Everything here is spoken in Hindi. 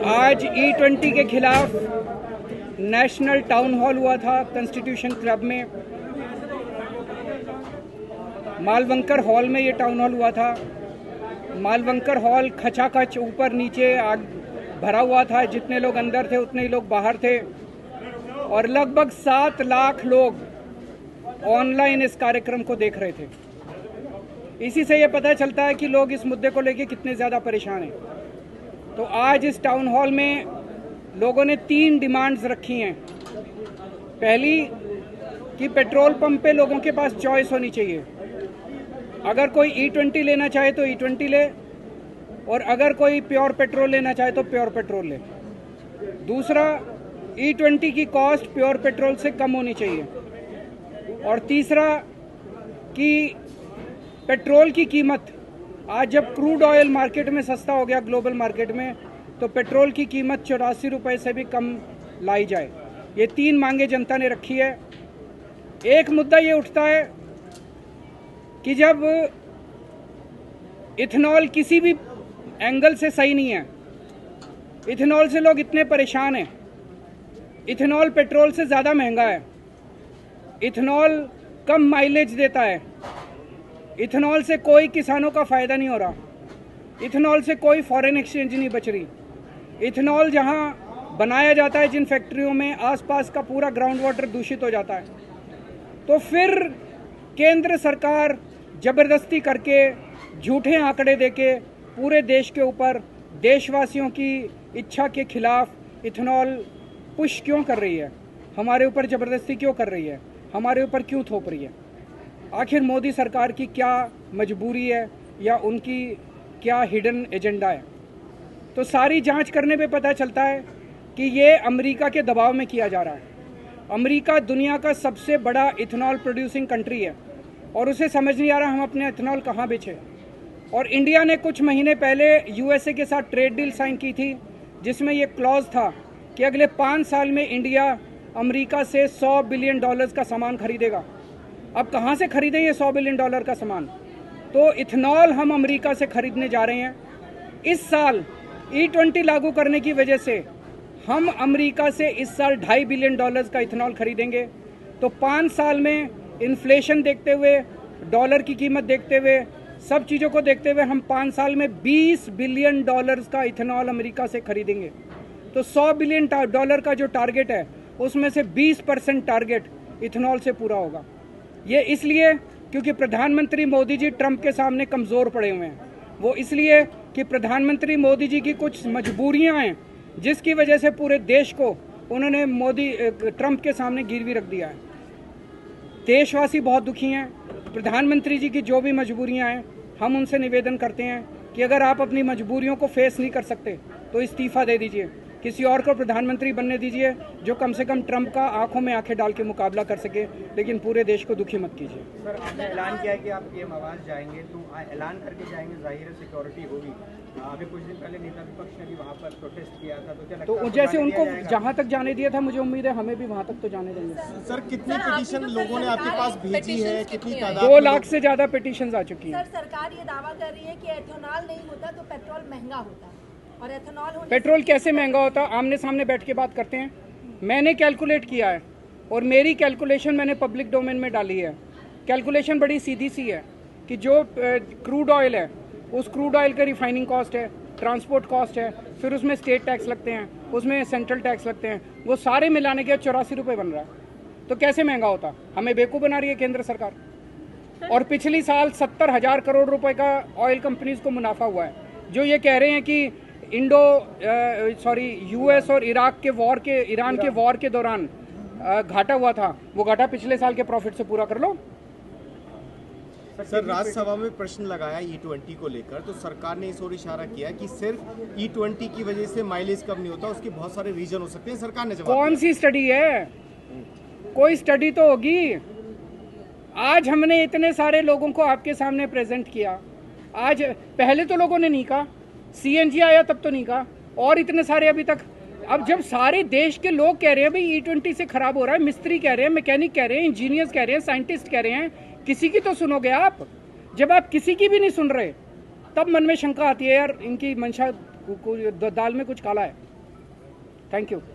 आज E20 के खिलाफ नेशनल टाउन हॉल हुआ था कॉन्स्टिट्यूशन क्लब में। मालवंकर हॉल में ये टाउन हॉल हुआ था। मालवंकर हॉल खचाखच ऊपर नीचे आग भरा हुआ था। जितने लोग अंदर थे उतने ही लोग बाहर थे और लगभग 7 लाख लोग ऑनलाइन इस कार्यक्रम को देख रहे थे। इसी से ये पता चलता है कि लोग इस मुद्दे को लेकर कितने ज़्यादा परेशान हैं। तो आज इस टाउन हॉल में लोगों ने 3 डिमांड्स रखी हैं। पहली कि पेट्रोल पंप पे लोगों के पास चॉइस होनी चाहिए। अगर कोई E20 लेना चाहे तो E20 ले और अगर कोई प्योर पेट्रोल लेना चाहे तो प्योर पेट्रोल ले। दूसरा, E20 की कॉस्ट प्योर पेट्रोल से कम होनी चाहिए। और तीसरा कि पेट्रोल की कीमत, आज जब क्रूड ऑयल मार्केट में सस्ता हो गया ग्लोबल मार्केट में, तो पेट्रोल की कीमत 84 रुपये से भी कम लाई जाए। ये 3 मांगे जनता ने रखी है। एक मुद्दा ये उठता है कि जब इथेनॉल किसी भी एंगल से सही नहीं है, इथेनॉल से लोग इतने परेशान हैं, इथेनॉल पेट्रोल से ज़्यादा महंगा है, इथेनॉल कम माइलेज देता है, इथेनॉल से कोई किसानों का फ़ायदा नहीं हो रहा, इथेनॉल से कोई फॉरेन एक्सचेंज नहीं बच रही। इथेनॉल जहां बनाया जाता है जिन फैक्ट्रियों में, आसपास का पूरा ग्राउंड वाटर दूषित हो जाता है। तो फिर केंद्र सरकार ज़बरदस्ती करके झूठे आंकड़े देके पूरे देश के ऊपर देशवासियों की इच्छा के खिलाफ इथेनॉल पुश क्यों कर रही है? हमारे ऊपर ज़बरदस्ती क्यों कर रही है? हमारे ऊपर क्यों थोप रही है? आखिर मोदी सरकार की क्या मजबूरी है या उनकी क्या हिडन एजेंडा है? तो सारी जांच करने पे पता चलता है कि ये अमेरिका के दबाव में किया जा रहा है। अमेरिका दुनिया का सबसे बड़ा इथेनॉल प्रोड्यूसिंग कंट्री है और उसे समझ नहीं आ रहा हम अपने इथेनॉल कहाँ बेचें। और इंडिया ने कुछ महीने पहले USA के साथ ट्रेड डील साइन की थी जिसमें ये क्लॉज था कि अगले 5 साल में इंडिया अमेरिका से $100 बिलियन का सामान खरीदेगा। अब कहाँ से खरीदें ये $100 बिलियन का सामान? तो इथेनॉल हम अमेरिका से खरीदने जा रहे हैं। इस साल E20 लागू करने की वजह से हम अमेरिका से इस साल $2.5 बिलियन का इथेनॉल खरीदेंगे। तो 5 साल में इन्फ्लेशन देखते हुए, डॉलर की कीमत देखते हुए, सब चीज़ों को देखते हुए हम 5 साल में $20 बिलियन का इथेनॉल अमेरिका से खरीदेंगे। तो $100 बिलियन का जो टारगेट है उसमें से 20% टारगेट इथेनॉल से पूरा होगा। ये इसलिए क्योंकि प्रधानमंत्री मोदी जी ट्रंप के सामने कमज़ोर पड़े हुए हैं। वो इसलिए कि प्रधानमंत्री मोदी जी की कुछ मजबूरियां हैं जिसकी वजह से पूरे देश को उन्होंने ट्रंप के सामने गिरवी रख दिया है। देशवासी बहुत दुखी हैं। प्रधानमंत्री जी की जो भी मजबूरियां हैं, हम उनसे निवेदन करते हैं कि अगर आप अपनी मजबूरियों को फेस नहीं कर सकते तो इस्तीफ़ा दे दीजिए, किसी और को प्रधानमंत्री बनने दीजिए जो कम से कम ट्रंप का आंखों में आंखें डाल के मुकाबला कर सके, लेकिन पूरे देश को दुखी मत कीजिए। सर, आपने ऐलान किया है कि आप पीएम आवास जाएंगे, तो ऐलान करके जाएंगे, जाहिर है सिक्योरिटी होगी। अभी कुछ दिन पहले नेता विपक्ष ने भी वहाँ पर प्रोटेस्ट किया था, तो क्या लगता है जैसे उनको जहाँ तक जाने दिया था, मुझे उम्मीद है हमें भी वहाँ तक तो जाने देंगे। सर, कितनी पिटीशन लोगों ने आपके पास भेजी है? कितनी तादाद? 2 लाख से ज़्यादा पिटीशन आ चुकी हैं। सर, सरकार ये दावा कर रही है कि एथेनॉल नहीं होता तो पेट्रोल महंगा होता, और एथेनॉल पेट्रोल कैसे महंगा होता? आमने सामने बैठ के बात करते हैं। मैंने कैलकुलेट किया है और मेरी कैलकुलेशन मैंने पब्लिक डोमेन में डाली है। कैलकुलेशन बड़ी सीधी सी है कि जो क्रूड ऑयल है, उस क्रूड ऑयल का रिफाइनिंग कॉस्ट है, ट्रांसपोर्ट कॉस्ट है, फिर उसमें स्टेट टैक्स लगते हैं, उसमें सेंट्रल टैक्स लगते हैं, वो सारे मिलाने के 84 रुपये बन रहा है। तो कैसे महंगा होता? हमें बेवकूफ़ बना रही है केंद्र सरकार। और पिछली साल 70,000 करोड़ रुपए का ऑयल कंपनीज को मुनाफा हुआ है। जो ये कह रहे हैं कि US और ईरान के वॉर के दौरान घाटा हुआ था, वो घाटा पिछले साल के प्रॉफिट से पूरा कर लो। सर, राज्यसभा में प्रश्न लगाया E20 को लेकर, तो सरकार ने इस ओर इशारा किया कि सिर्फ E20 की वजह से माइलेज कम नहीं होता, उसके बहुत सारे रीजन हो सकते हैं। सरकार ने जवाब कौन सी स्टडी है? कोई स्टडी तो होगी। आज हमने इतने सारे लोगों को आपके सामने प्रेजेंट किया। आज पहले तो लोगों ने नहीं कहा, CNG आया तब तो नहीं कहा, और इतने सारे अभी तक। अब जब सारे देश के लोग कह रहे हैं भाई E20 से खराब हो रहा है, मिस्त्री कह रहे हैं, मैकेनिक कह रहे हैं, इंजीनियर्स कह रहे हैं, साइंटिस्ट कह रहे हैं, किसी की तो सुनोगे आप। जब आप किसी की भी नहीं सुन रहे तब मन में शंका आती है, यार इनकी मंशा दाल में कुछ काला है। Thank you.